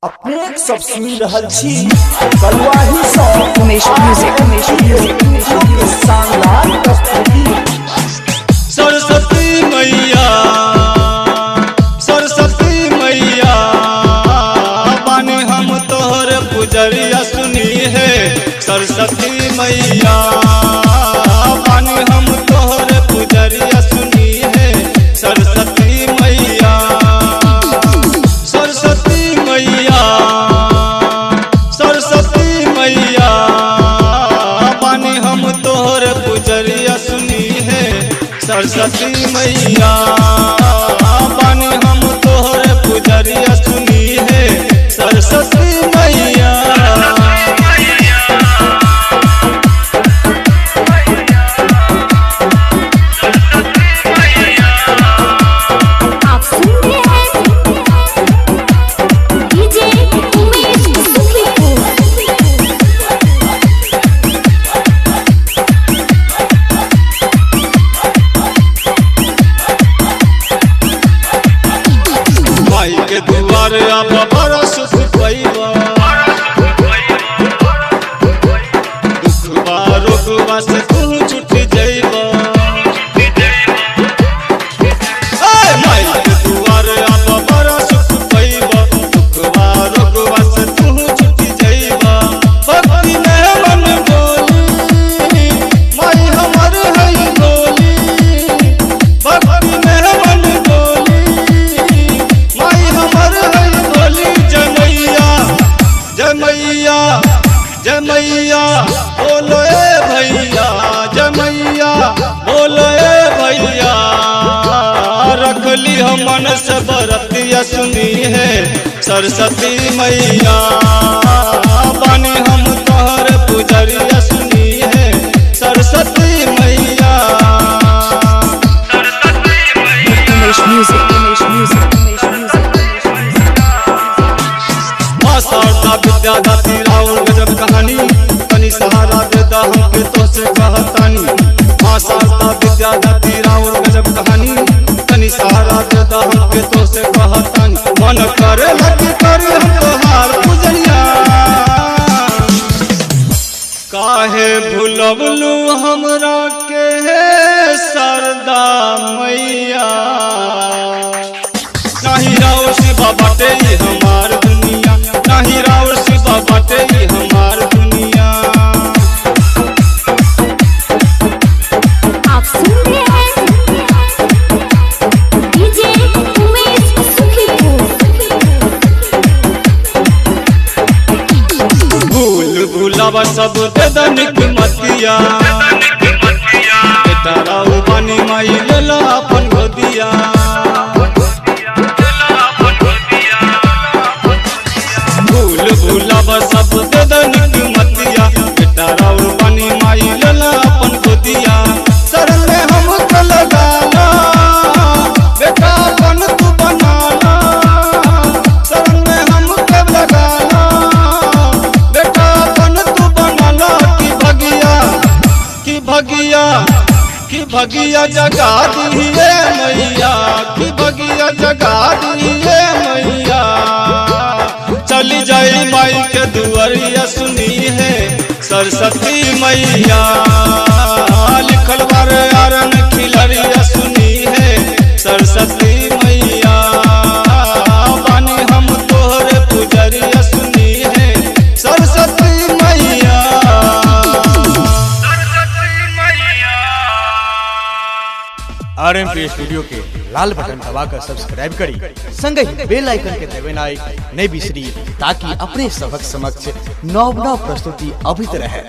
अपने सब सुन रहल छी कलवाही सँ उमेश म्यूजिक शानदार प्रस्तुति। सरस्वती मैया बानी हम तोहर पुजरिया सुनी है। सरस्वती मैया बानी हम तोहर पुजरिया सुनी है। सरस्वती मैया बानी हम तोहर पुजरिया सुनी है। सरस्वती मैया बानी हम तोहर पुजरिया सुनी है। सरस्वती मैया आप सुन रहे हैं डीजे उमेश सुखीपुर। माई के दुआर अब बड़ा सुख पैबा। दुखबा रोगबा से तू छूट जइबा। माई के दुआर अब बड़ा सुख पैबा। दुखबा रोगबा से तू छूट जइबा। भक्ति में मन डोली माई हमर है डोली। भक्ति में मन डोली माई हमर है डोली। जय मैया जय मैया जय मैया बोलो ए भैया। जय मैया बोलो ए भैया। रखली हम मन से बरतिया सुनी है। सरस्वती मैया बानी हम तोहर पुजरिया सुनी है। सरस्वती मैया उमेश म्यूजिक माँ शारदा विद्यादाती राउर गजब कहानी। तनी सहारा दे दा हमके तो से कहतानी। माँ शारदा विद्यादाती राउर गजब कहानी। तनी सहारा दे दा हमके तो से कहतानी। मन करे लगी करी हम तोहार पूजनिया। काहे भूलवलू हमरा के शारदा मैया। नाही राउर शिवा बाटे ई हमार दुनिया। नाही राउर शिवा बाटे ई हमार दुनिया। आप सुन रहे हैं डीजे उमेश सुखीपुर। भूल भूलावा सब दे दनिक मतिया। बेटा राउ बानी माई लेला अपन गोदिया। भूल भूलावा सब दे दनिक मतिया। बेटा राउ बानी माई लेला अपन गोदिया। शरण में हमको लगाना बेटा अपन तू बनाना। शरण में हमको लगाना बेटा अपन तू बनाना। कि भगिया जगा दिए मैया। कि भगिया जगा दिए मैया। चली जाई माई के दुआरिया सुनी है। सरस्वती मैया लिखल बार आरन खिलरिया सुनी है। सरस्वती मैया बानी हम तोहरे पुजरिया सुनी है। सरस्वती मैया RMP स्टूडियो के लाल बटन दबाकर सब्सक्राइब करी। संग ही बेल आइकन के दबानाई नहीं बिसरी ताकि अपने सबक समक्ष नव प्रस्तुति अभित रहे।